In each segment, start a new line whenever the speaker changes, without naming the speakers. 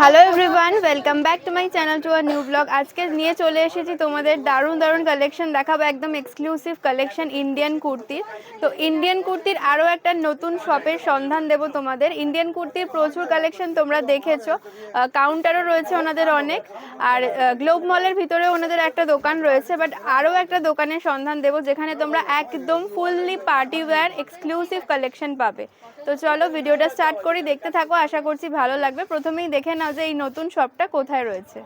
Hello everyone, welcome back to my channel to a new blog. আজকে নিয়ে চলে এসেছি তোমাদের দারুণ দারুণ কালেকশন দেখাবো, একদম এক্সক্লুসিভ কালেকশন ইন্ডিয়ান কুর্তির। তো ইন্ডিয়ান কুর্তির আরও একটা নতুন শপের সন্ধান দেবো তোমাদের। ইন্ডিয়ান কুর্তির প্রচুর কালেকশন তোমরা দেখেছো, কাউন্টারও রয়েছে ওনাদের অনেক, আর গ্লোব মলের ভিতরে ওনাদের একটা দোকান রয়েছে, বাট আরও একটা দোকানের সন্ধান দেবো যেখানে তোমরা একদম fully party wear exclusive collection পাবে। তো চলো ভিডিওটা স্টার্ট করি, দেখতে থাকো, আশা করছি ভালো লাগবে। প্রথমেই দেখে নাও যে এই নতুন শপটা কোথায় রয়েছে।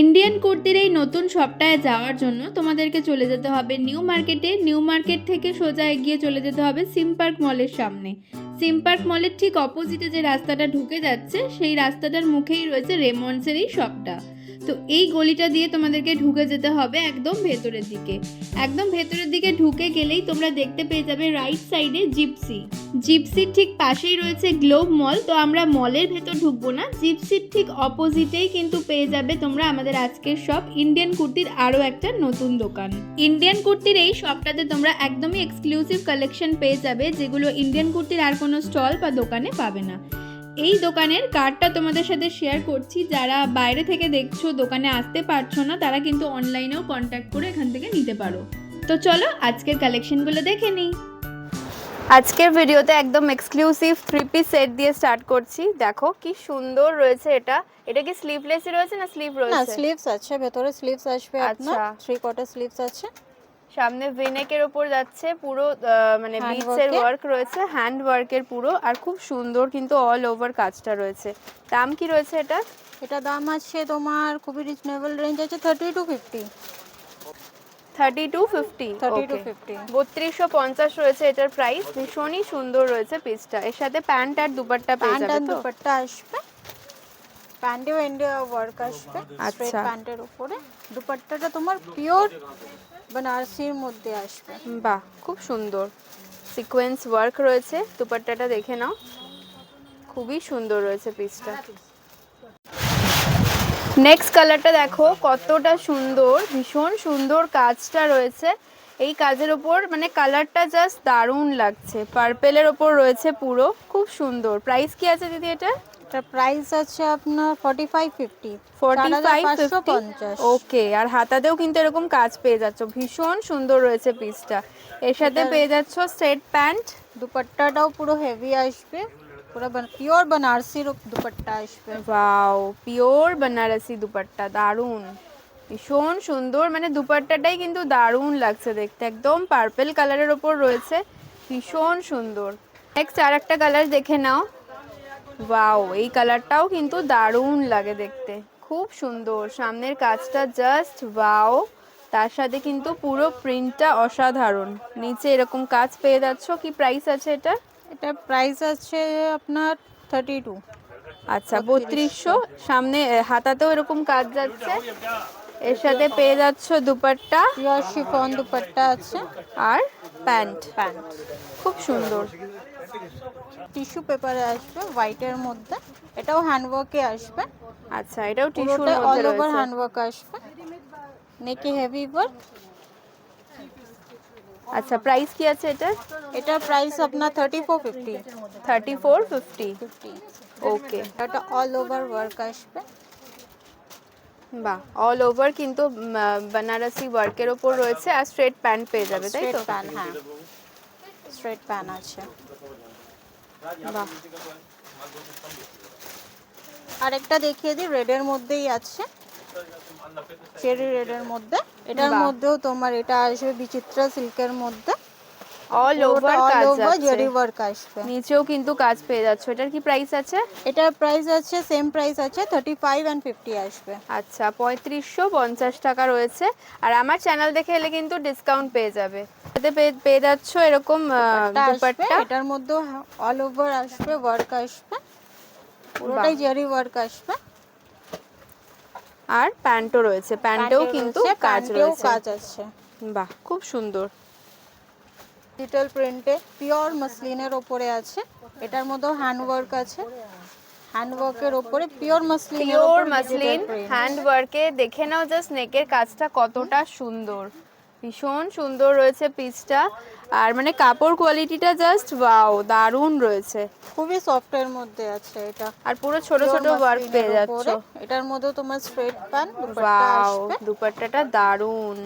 ইন্ডিয়ান কুর্তির এই নতুন শপটায় যাওয়ার জন্য তোমাদেরকে চলে যেতে হবে নিউ মার্কেটে। নিউ মার্কেট থেকে সোজা এগিয়ে চলে যেতে হবে সিম পার্ক মলের সামনে। সিম পার্ক মলের ঠিক অপোজিটে যে রাস্তাটা ঢুকে যাচ্ছে সেই রাস্তাটার মুখেই রয়েছে রেমন্ডসের এই শপটা। তো এই গলিটা দিয়ে তোমাদেরকে ঢুকে যেতে হবে একদম ভেতরের দিকে। একদম ভেতরের দিকে ঢুকে গেলেই তোমরা দেখতে পেয়ে যাবে রাইট সাইডে জিপসির ঠিক পাশেই রয়েছে গ্লোব মল। তো আমরা মলের ভেতর ঢুকবো না, জিপসির ঠিক অপোজিটেই কিন্তু পেয়ে যাবে তোমরা আমাদের আজকের শপ ইন্ডিয়ান কুর্তির আরও একটা নতুন দোকান। ইন্ডিয়ান কুর্তির এই শপটাতে তোমরা একদমই এক্সক্লুসিভ কালেকশন পেয়ে যাবে, যেগুলো ইন্ডিয়ান কুর্তির আর কোনো স্টল বা দোকানে পাবে না। এই দোকানের কার্ডটা তোমাদের সাথে শেয়ার করছি, যারা বাইরে থেকে দেখছো, দোকানে আসতে পারছো না, তারা কিন্তু অনলাইনেও কন্ট্যাক্ট করে এখান থেকে নিতে পারো। তো চলো আজকের কালেকশনগুলো দেখে নিই। আজকের ভিডিওতে একদম এক্সক্লুসিভ 3 পিস সেট দিয়ে স্টার্ট করছি। দেখো কি সুন্দর রয়েছে এটা। এটা কি স্লিভলেসই রয়েছে না স্লিভ রয়েছে?
না, স্লিভস আছে, ভেতরে স্লিভস আসবে আপনার। 3/4 স্লিভস আছে।
সামনে ভিনেকের উপর যাচ্ছে পুরো, মানে বিটসের ওয়ার্ক রয়েছে, হ্যান্ড ওয়ার্কের পুরো, আর খুব সুন্দর কিন্তু অল ওভার কাজটা রয়েছে। দাম কি রয়েছে এটা?
এটা দাম আছে তোমার খুবই রিজনেবল রেঞ্জ আছে 30 to 50।
30 to 50। 3250 রয়েছে এটার প্রাইস। ভীষণই সুন্দর রয়েছে পিসটা। এর সাথে প্যান্ট আর দুপাট্টা পেয়ে যাবে। তো
দুপাট্টা আসবে, প্যান্টেও এন্ডে ওয়ার্ক আসবে।
আচ্ছা,
প্যান্টের উপরে দুপাট্টাটা তোমার পিওর বেনারসির মধ্যে আসবে।
বাহ, খুব সুন্দর সিকোয়েন্স ওয়ার্ক রয়েছে। দুপাট্টাটা দেখে নাও, খুবই সুন্দর রয়েছে পিসটা। নেক্সট কালারটা দেখো কতটা সুন্দর, ভীষণ সুন্দর কাজটা রয়েছে এই কাজের ওপর, মানে কালারটা জাস্ট দারুণ লাগছে। পার্পেলের ওপর রয়েছে পুরো, খুব সুন্দর। প্রাইস কি আছে দিদি এটা?
এটা প্রাইস আছে আপনার 4550।
4550। ওকে, আর হাতাতেও কিন্তু এরকম কাজ পেয়ে যাচ্ছ, ভীষণ সুন্দর রয়েছে পিসটা। এর সাথে পেয়ে যাচ্ছ সেট প্যান্ট।
দুপাট্টাটাও পুরো হেভি আসবে, পুরো পিওর বেনারসির দুপাট্টা আসবে।
ওয়াও, পিওর বেনারসি দুপাট্টা, দারুণ, ভীষণ সুন্দর। মানে দুপাট্টাটাই কিন্তু দারুণ লাগছে দেখতে, একদম পার্পল কালারের ওপর রয়েছে, ভীষণ সুন্দর। নেক্সট আর একটা কালার দেখে নাও। ওয়াও, এই কালারটাও কিন্তু দারুণ লাগে দেখতে, খুব সুন্দর। সামনের কাজটা জাস্ট ওয়াও, তার সাথে কিন্তু পুরো প্রিন্টটা অসাধারণ। নিচে এরকম কাজ পেয়ে যাচ্ছ। কি প্রাইস আছে এটা?
এটা প্রাইস আছে আপনার 32।
আচ্ছা, 3200। সামনে হাতাতেও এরকম কাজ যাচ্ছে। এর সাথে পেয়ে যাচ্ছ দুপাট্টা,
পিওর শিফন দুপাট্টা আছে,
আর প্যান্ট। খুব সুন্দর।
টিস্যু পেপারে আসবে হোয়াইটের মধ্যে, এটাও হ্যান্ডওয়ার্কে আসবে।
আচ্ছা, এটাও টিস্যুর মধ্যে
অল ওভার
রয়েছে।
হ্যান্ডওয়ার্ক আসবে, নেকে হেভি ওয়ার্ক।
আচ্ছা, প্রাইস কি আছে এটা?
এটার প্রাইস আপনার 3450।
3450। ওকে,
এটা অল ওভার ওয়ার্ক আসবে।
বাহ, অল ওভার কিন্তু বেনারসি ওয়ার্কের ওপর রয়েছে, আর স্ট্রেট প্যান্ট পেয়ে যাবে, তাই তো?
প্যান, হ্যাঁ, স্ট্রেট প্যান আছে।
বাহ,
আরেকটা দেখিয়ে দিই, রেডের মধ্যেই আছে, চেরি রেডের মধ্যে। এটার মধ্যেও তোমার এটা আসবে বিচিত্রা সিল্কের মধ্যে,
অল ওভার কাজ আছে,
জরি ওয়ার্ক আসবে।
নিচেও কিন্তু কাজ পেয়ে যাচ্ছ। এটার কি প্রাইস আছে?
এটার প্রাইস আছে, সেম প্রাইস আছে, 35 and 50 আসবে।
আচ্ছা, 3550 টাকা রয়েছে। আর আমার চ্যানেল দেখে এলে কিন্তু ডিসকাউন্ট পেয়ে যাবে। এতে পেয়ে যাচ্ছ এরকম দুপাট্টা।
এটার মধ্যে অল ওভার আসবে, ওয়ার্ক আসবে, পুরোটাই জরি ওয়ার্ক আসবে।
আর প্যান্টও রয়েছে, প্যান্টেও কিন্তু কাজ
আছে।
বাহ, খুব সুন্দর।
ডিজিটাল প্রিন্টে পিওর মাসলিনের উপরে আছে, এটার মধ্যে হ্যান্ড ওয়ার্ক আছে। হ্যান্ড ওয়ার্কের উপরে পিওর মাসলিন,
হ্যান্ড ওয়ার্কে দেখে নাও জাস্ট নেকের কাজটা কতটা সুন্দর, ভীষণ সুন্দর রয়েছে পিসটা, আর মানে কাপড় কোয়ালিটিটা জাস্ট ওয়াও, দারুণ রয়েছে।
খুবই সফটের মধ্যে আছে এটা,
আর পুরো ছোট ছোট
Pure
ওয়ার্ক
muslin
পেয়ে
এর
যাচ্ছ।
উপরে। এটার মধ্যে তোমার স্ট্রেট প্যান দুপাট্টা
ওয়াও,
আসবে।
দুপাট্টাটা দারুণ।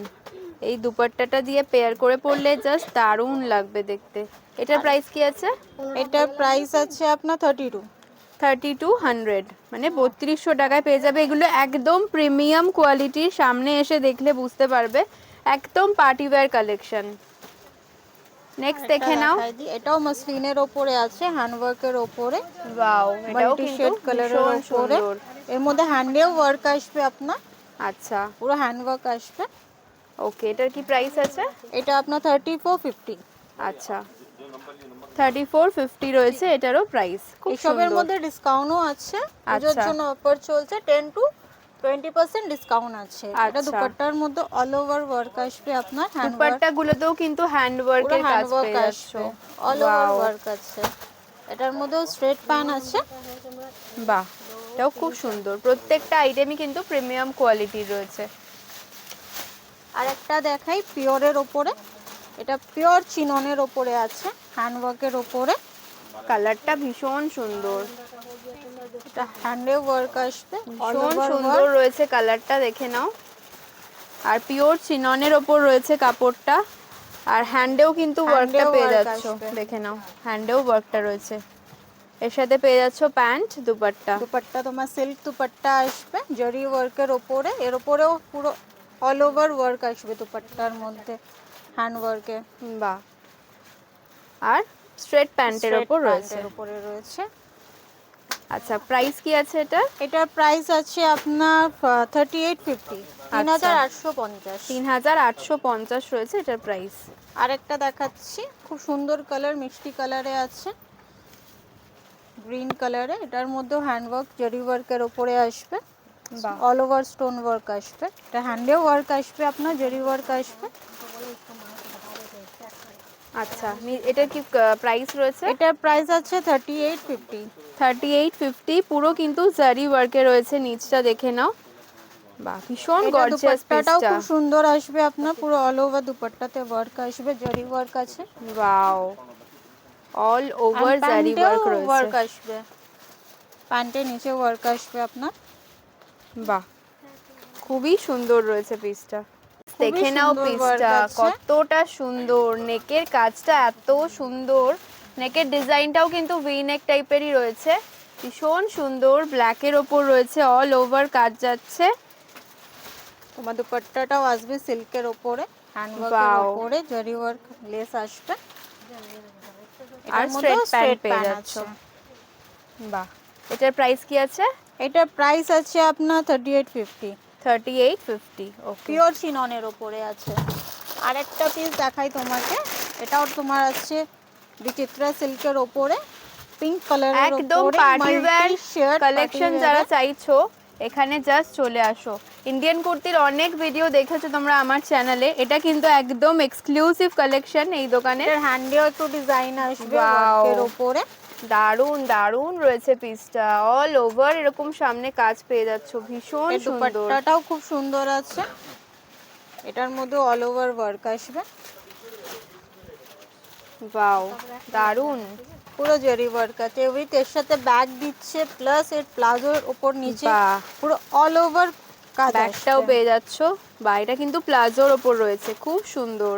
এই দুপাট্টাটা দিয়ে পেয়ার করে পরলে জাস্ট দারুণ লাগবে দেখতে। এটার প্রাইস কি আছে?
এটার প্রাইস আছে আপনার 32।
3200, মানে 3200 টাকায় পেয়ে যাবে। এগুলো একদম প্রিমিয়াম কোয়ালিটির, সামনে এসে দেখলে বুঝতে পারবে, একদম পার্টি ওয়্যার কালেকশন। নেক্সট দেখে নাও।
এটাও মসলিনের ওপরে আছে, হ্যান্ডওয়ার্কের ওপরে,
ওয়াও, এটাও
মাল্টি
কিন্তু
শেড কালারের
ভীষণ
ওপরে।
সুন্দর।
এর মধ্যে হ্যান্ডেও ওয়ার্ক আসবে আপনার,
আচ্ছা,
পুরো হ্যান্ডওয়ার্ক আসবে।
ওকে, এটার কি প্রাইস আছে?
এটা আপনার 3450।
আচ্ছা, 3450 রয়েছে এটারও প্রাইস। খুব
এসবের
সুন্দর।
মধ্যে ডিসকাউন্টও আছে, পুজোর
আচ্ছা।
জন্য অফার চলছে, 10 to 20% ডিসকাউন্ট আছে। এটা
আচ্ছা।
দুপাট্টার মধ্যে অল ওভার ওয়ার্ক আসবে আপনার, হ্যান্ড ওয়ার্ক,
দুপাট্টা গুলোতেও কিন্তু হ্যান্ড
পুরো
ওয়ার্কের কাজ
হ্যান্ড ওয়ার্ক
পেয়ে যাচ্ছ।
আসবে, অল ওভার ওয়ার্ক আছে। এটার মধ্যেও স্ট্রেট প্যান আছে।
বাহ, এটাও খুব সুন্দর। প্রত্যেকটা আইটেমই কিন্তু প্রিমিয়াম কোয়ালিটির রয়েছে।
আর একটা দেখাই পিওরের ওপরে, এটা পিওর চিননের ওপরে আছে, হ্যান্ডওয়ার্কের ওপরে।
কালারটা ভীষণ সুন্দর,
এটা হ্যান্ডে ওয়ার্ক আসবে, অল
ভীষণ
ওভার
সুন্দর
ওয়ার্ক।
রয়েছে কালারটা, দেখে নাও। আর পিওর চিননের ওপর রয়েছে কাপড়টা, আর হ্যান্ডেও কিন্তু ওয়ার্কটা
হ্যান্ডেও
পেয়ে
work
যাচ্ছ,
আসবে।
দেখে নাও, হ্যান্ডেও ওয়ার্কটা রয়েছে। এর সাথে পেয়ে যাচ্ছ প্যান্ট, দুপাট্টা।
দুপাট্টা তোমার সিল্ক দুপাট্টা আসবে জরি ওয়ার্কের ওপরে, এর উপরেও পুরো অল ওভার ওয়ার্ক আসবে দুপাট্টার মধ্যে, হ্যান্ড ওয়ার্কে।
বাহ, আর স্ট্রেট প্যান্টের ওপর রয়েছে।
উপরে রয়েছে।
আচ্ছা, প্রাইস কি আছে এটা?
এটার প্রাইস আছে আপনার 3850, 3850।
3850 রয়েছে এটার প্রাইস।
আরেকটা দেখাচ্ছি, খুব সুন্দর কালার, মিষ্টি কালারে আছে, গ্রিন কালারে। এটার মধ্যেও হ্যান্ডওয়ার্ক জরি ওয়ার্কের উপরে আসবে,
বাহ,
অল ওভার স্টোন ওয়ার্ক আসবে। এটা হ্যান্ডেও ওয়ার্ক আসবে আপনার, জরি ওয়ার্ক আসবে।
আচ্ছা, এটার কি প্রাইস রয়েছে?
এটার প্রাইস আছে 3850।
3850, পুরো কিন্তু জারি ওয়ার্কে রয়েছে, নিচটা দেখে নাও। বাহ, ভীষণ
এটা
গর্জিয়াস
দুপাট্টাটাও
পিসটা।
খুব সুন্দর আসবে আপনার, পুরো অল ওভার দুপাট্টাতে ওয়ার্ক আসবে, জরি ওয়ার্ক আছে।
ওয়াও, অল ওভার জারি ওয়ার্ক
ওয়ার্ক
রয়েছে।
আসবে, প্যান্টের নিচে ওয়ার্ক আসবে আপনার।
বাহ, খুবই সুন্দর রয়েছে পিসটা।
খুবই
দেখে নাও
সুন্দর work
পিসটা
আছে।
কতটা সুন্দর, নেকের কাজটা এত সুন্দর, নেকের ডিজাইনটাও কিন্তু ভি নেক টাইপেরই রয়েছে, ভীষণ সুন্দর। ব্ল্যাকের ওপর রয়েছে, অল ওভার কাজ যাচ্ছে।
তোমার দুপাট্টাটাও আসবে সিল্কের ওপরে, হ্যান্ড ওয়ার্কের
Wow.
ওপরে জরি ওয়ার্ক লেস আসবে।
আর
এটার
স্ট্রেট
মধ্যেও
প্যান্ট
straight
পেয়ে
pan
যাচ্ছ।
আছে।
বাহ, এটার প্রাইস কি আছে?
এটার প্রাইস আছে আপনার 3850,
3850, ওকে।
পিওর চিননের ওপরে আছে। আরেকটা পিস দেখাই তোমাকে, এটাও তোমার আছে বিচিত্রা সিল্কের ওপরে, পিঙ্ক কালারের
একদম
ওপরে,
পার্টি ওয়্যার
শেড
কালেকশন যারা চাইছো, এখানে জাস্ট চলে আসো। ইন্ডিয়ান কুর্তির অনেক ভিডিও দেখেছো তোমরা আমার চ্যানেলে, এটা কিন্তু একদম এক্সক্লুসিভ কালেকশন এই দোকানে।
এটার হ্যান্ডেও একটু ডিজাইন আসবে
Wow.
ওয়ার্কের ওপরে।
দারুন দারুন রয়েছে পিসটা, অল ওভার এরকম সামনে কাজ পেয়ে যাচ্ছ, ভীষণ
এর
সুন্দর।
দুপাট্টাটাও খুব সুন্দর আছে, এটার মধ্যে অল ওভার ওয়ার্ক আসবে,
ওয়াও, দারুন।
পুরো জরি ওয়ার্ক আছে উইথ, এর সাথে ব্যাগ দিচ্ছে, প্লাস এর প্লাজোর উপর নিচে
বাহ,
পুরো অল ওভার কাজ
ব্যাগটাও
আসছে।
পেয়ে যাচ্ছ। বা এটা কিন্তু প্লাজোর ওপর রয়েছে, খুব সুন্দর,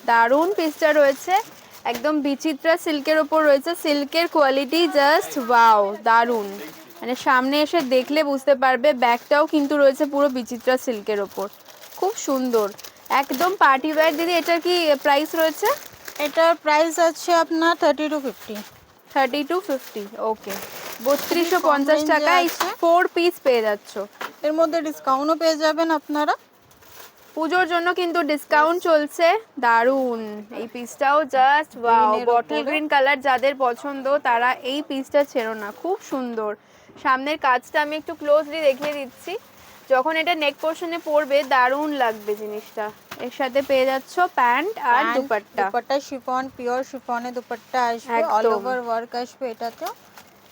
দারুন পিসটা রয়েছে। একদম বিচিত্রা সিল্কের ওপর রয়েছে, সিল্কের কোয়ালিটি জাস্ট ওয়াও, দারুন। মানে সামনে এসে দেখলে বুঝতে পারবে, ব্যাগটাও কিন্তু রয়েছে পুরো বিচিত্রা সিল্কের ওপর, খুব সুন্দর, একদম পার্টি ওয়্যার। দিদি, এটার কি প্রাইস রয়েছে?
এটার প্রাইস আছে আপনার 3250।
3250, ওকে। 3250
range এ
টাকায়
আছে।
4 পিস পেয়ে যাচ্ছ।
এর মধ্যে ডিসকাউন্টও পেয়ে যাবেন আপনারা।
পুজোর জন্য কিন্তু ডিসকাউন্ট চলছে, দারুন। এই পিসটাও জাস্ট ওয়াও,
Green এর
বটল
উপরে।
গ্রিন কালার যাদের পছন্দ তারা এই পিসটা ছেড়ো না, খুব সুন্দর। সামনের কাজটা আমি একটু ক্লোজলি দেখিয়ে দিচ্ছি, যখন এটা নেক পোর্শনে পরবে দারুন লাগবে জিনিসটা। এর সাথে পেয়ে যাচ্ছ প্যান্ট আর দুপাট্টা।
দুপাট্টা শিফন, পিওর শিফনে দুপাট্টা আসবে, অল
একদম।
ওভার ওয়ার্ক আসবে এটাতেও।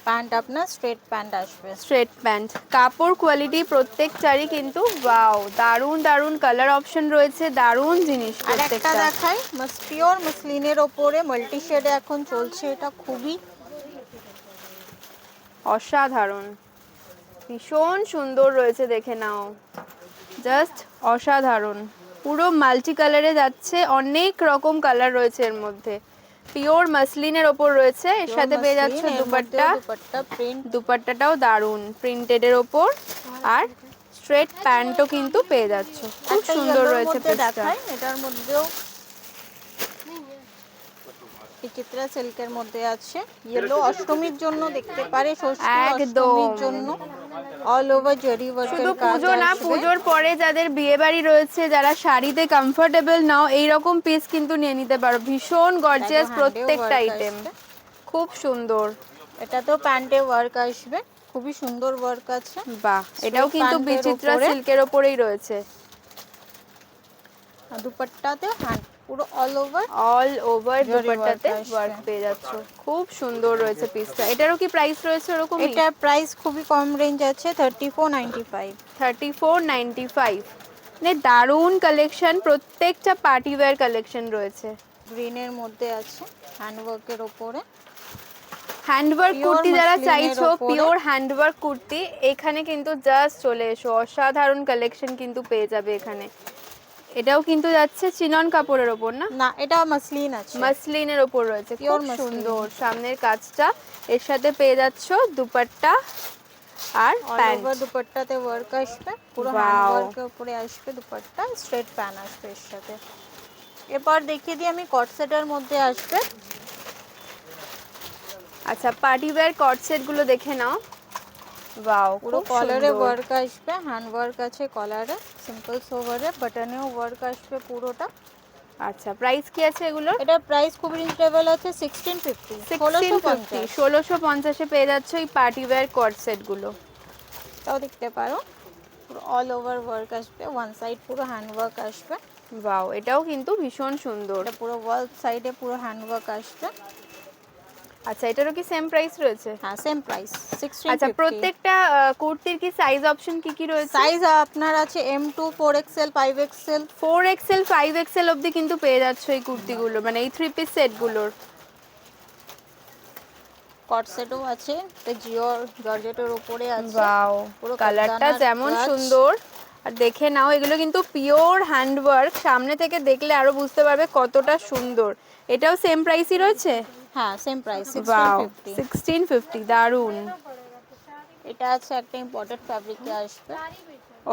প্যান্ট আপনার স্ট্রেট প্যান্ট আসবে।
স্ট্রেট প্যান্ট, কাপড় কোয়ালিটি প্রত্যেকটারই কিন্তু ওয়াও, দারুণ দারুণ কালার অপশন রয়েছে, দারুণ জিনিস
আর একটা
প্রত্যেকটা।
দেখাই, পিওর মসলিনের ওপরে মাল্টি শেডে এখন চলছে, এটা খুবই
অসাধারণ, ভীষণ সুন্দর রয়েছে, দেখে নাও, জাস্ট অসাধারণ, পুরো মাল্টি কালারে যাচ্ছে, অনেক রকম কালার রয়েছে এর মধ্যে, পিওর মাসলিনের ওপর রয়েছে, এর সাথে পেয়ে যাচ্ছে দুপাট্টা,
দুপাট্টা প্রিন্ট,
দুপাট্টাটাও দারুণ প্রিন্টেডের ওপর, আর স্ট্রেট প্যান্টও কিন্তু পেয়ে যাচ্ছে, খুব সুন্দর রয়েছে পিসটা।
দেখাই এটার মধ্যেও বিচিত্রা সিল্কের মধ্যে আছে, ইয়েলো অষ্টমীর জন্য দেখতে পারে, ষষ্ঠী অষ্টমীর জন্য অল ওভার জরি ওয়ার্কের
শুধু
কাজ
পুজো না,
আসবে।
পুজোর পরে যাদের বিয়ে বাড়ি রয়েছে, যারা শাড়িতে কমফোর্টেবল নাও, এইরকম পিস কিন্তু নিয়ে নিতে পারো, ভীষণ গর্জিয়াস প্রত্যেকটা আইটেম, খুব সুন্দর।
এটা তো প্যান্টে ওয়ার্ক আসবে, খুবই সুন্দর ওয়ার্ক আছে।
বাহ, এটাও কিন্তু বিচিত্রা সিল্কের ওপরেই রয়েছে।
আর দুপাট্টাতে হ্যান্ড পুরো অল
ওভার দুপাট্টাতে ওয়ার্ক পেয়ে যাচ্ছ, খুব সুন্দর রয়েছে পিসটা। এটারও কি প্রাইস রয়েছে এরকম?
এটার প্রাইস খুবই কম রেঞ্জ আছে, 3495।
3495, মানে দারুণ কালেকশন, প্রত্যেকটা পার্টি ওয়্যার কালেকশন রয়েছে।
গ্রিনের মধ্যে আছে হ্যান্ডওয়ার্কের ওপরে,
হ্যান্ডওয়ার্ক কুর্তি যারা চাইছো,
ওপরে।
পিওর হ্যান্ডওয়ার্ক কুর্তি, এখানে কিন্তু জাস্ট চলে এসো, অসাধারণ কালেকশন কিন্তু পেয়ে যাবে এখানে। এটাও কিন্তু যাচ্ছে চিনন কাপড়ের ওপর, না
না এটা মাসলিন আছে,
মাসলিনের ওপর রয়েছে, খুব
Pure মাসলিন।
সুন্দর সামনের কাজটা, এর সাথে পেয়ে যাচ্ছ দুপাট্টা আর
অল
প্যান্ট।
ওভার দুপাট্টাতে ওয়ার্ক আসবে, পুরো
Wow.
হ্যান্ডওয়ার্কের উপরে আসবে দুপাট্টা, স্ট্রেট প্যান আসবে এর সাথে। এরপর দেখিয়ে দিই আমি কট সেটের মধ্যে আসবে।
আচ্ছা, পার্টি ওয়্যার কট সেট গুলো দেখে নাও, ওয়াও,
পুরো কলারে ওয়ার্ক আসবে, হ্যান্ড ওয়ার্ক আছে কলারে, সিম্পল সোভারে, বাটনেও ওয়ার্ক আসবে পুরোটা।
আচ্ছা, প্রাইস কি আছে এগুলো?
এটার প্রাইস খুব রিজনেবল আছে, 1650, 1650।
1650 এ পেয়ে যাচ্ছ এই পার্টি ওয়্যার কট সেট গুলো।
তাও দেখতে পারো, পুরো অল ওভার ওয়ার্ক আসবে, ওয়ান সাইড পুরো হ্যান্ড ওয়ার্ক আসবে।
ওয়াও, এটাও কিন্তু ভীষণ সুন্দর।
এটা পুরো ওয়াল সাইডে পুরো হ্যান্ড ওয়ার্ক আসবে।
আচ্ছা, এটারও কি সেম প্রাইস রয়েছে?
হ্যাঁ সেম প্রাইস, 1650।
আচ্ছা, প্রত্যেকটা কুর্তির কি সাইজ অপশন কি কি রয়েছে?
সাইজ আপনার আছে M2, 4XL, 5XL।
4XL 5XL অবধি কিন্তু পেয়ে যাচ্ছ এই কুর্তিগুলো, মানে এই 3 পিস সেটগুলোর।
কট সেটও আছে, এটা জর্জেটের উপরে আছে।
ওয়াও,
পুরো
কালারটা
কাতানার
যেমন
কাজ।
সুন্দর, আর দেখে নাও, এগুলো কিন্তু পিওর হ্যান্ডওয়ার্ক, সামনে থেকে দেখলে আরো বুঝতে পারবে কতটা সুন্দর। এটাও সেম প্রাইসই রয়েছে?
হ্যাঁ সেম প্রাইস,
ওয়াও,
1650।
1650, দারুন।
এটা আছে একটা ইম্পোর্টেড ফ্যাব্রিকে আসবে।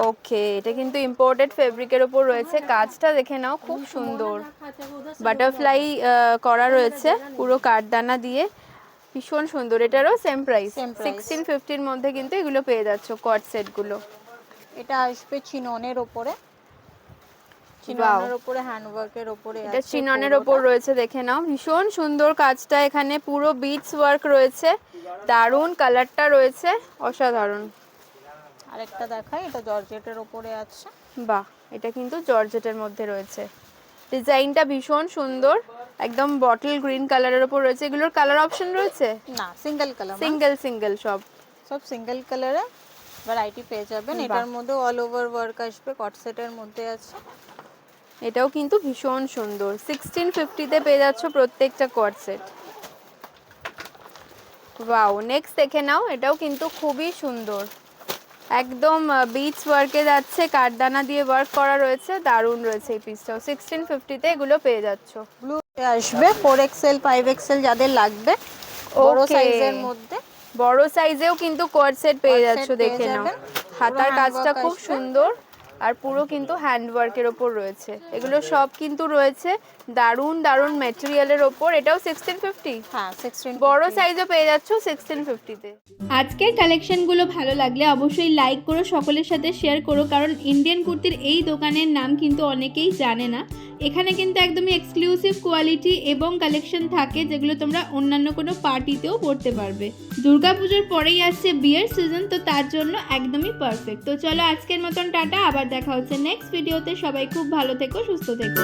ওকে, এটা কিন্তু ইম্পোর্টেড ফেব্রিকের ওপর রয়েছে, কাজটা দেখে নাও, খুব সুন্দর, বাটারফ্লাই করা রয়েছে পুরো কাঠদানা দিয়ে, ভীষণ সুন্দর। এটারও সেম প্রাইস,
Same price।
1650 এর মধ্যে কিন্তু এগুলো পেয়ে যাচ্ছ কট সেট গুলো।
এটা আসবে চিননের উপরে, চিননের উপরে হ্যান্ডওয়ার্কের উপরে আছে।
এটা চিননের ওপর রয়েছে, দেখে নাও, ভীষণ সুন্দর কাজটা, এখানে পুরো বিটস ওয়ার্ক রয়েছে, দারুণ কালারটা রয়েছে, অসাধারণ।
আরেকটা দেখাই, এটা জর্জেটের উপরে আছে।
বাহ, এটা কিন্তু জর্জেটের মধ্যে রয়েছে, ডিজাইনটা ভীষণ সুন্দর, একদম বটল গ্রিন কালারের উপর রয়েছে। এগুলোর কালার অপশন রয়েছে?
না সিঙ্গেল কালার,
সিঙ্গেল সব
সিঙ্গেল কালারে ভ্যারাইটি পেয়ে যাবেন। এটার মধ্যে অল ওভার ওয়ার্ক আসবে, কট সেটের মধ্যে আছে।
এটাও কিন্তু ভীষণ সুন্দর, 1650 তে পেয়ে যাচ্ছ প্রত্যেকটা কট সেট। ওয়াও, নেক্সট দেখে নাও, এটাও কিন্তু খুবই সুন্দর, একদম বিচ ওয়ার্কে যাচ্ছে, কাঠদানা দিয়ে ওয়ার্ক করা রয়েছে, দারুণ রয়েছে এই পিসটাও। 1650 তে এগুলো পেয়ে যাচ্ছ।
ব্লু আসবে, 4XL, 5XL যাদের লাগবে, বড়
Okay.
সাইজের মধ্যে।
বড় সাইজেও কিন্তু কট সেট পেয়ে
Cord set
যাচ্ছ, দেখে
পেয়ে
নাও,
যাবেন।
হাতার
পুরো
কাজটা
handwork
খুব
আসবে।
সুন্দর, আর পুরো কিন্তু হ্যান্ডওয়ার্কের ওপর রয়েছে, এগুলো সব কিন্তু রয়েছে দারুণ দারুণ ম্যাটেরিয়ালের ওপর। এটাও 1650,
হ্যাঁ 16।
বড় সাইজও পেয়ে যাচ্ছ 1650 তে। আজকের কালেকশনগুলো ভালো লাগলে অবশ্যই লাইক করো, সকলের সাথে শেয়ার করো, কারণ ইন্ডিয়ান কুর্তির এই দোকানের নাম কিন্তু অনেকেই জানে না। এখানে কিন্তু একদমই এক্সক্লুসিভ কোয়ালিটি এবং কালেকশন থাকে, যেগুলো তোমরা অন্যান্য কোনো পার্টিতেও পরতে পারবে। দুর্গাপুজোর পরেই আসছে বিয়ের সিজন, তো তার জন্য একদমই পারফেক্ট। তো চলো আজকের মতন টাটা, আবার দেখা হচ্ছে নেক্সট ভিডিওতে। সবাই খুব ভালো থেকো, সুস্থ থেকো।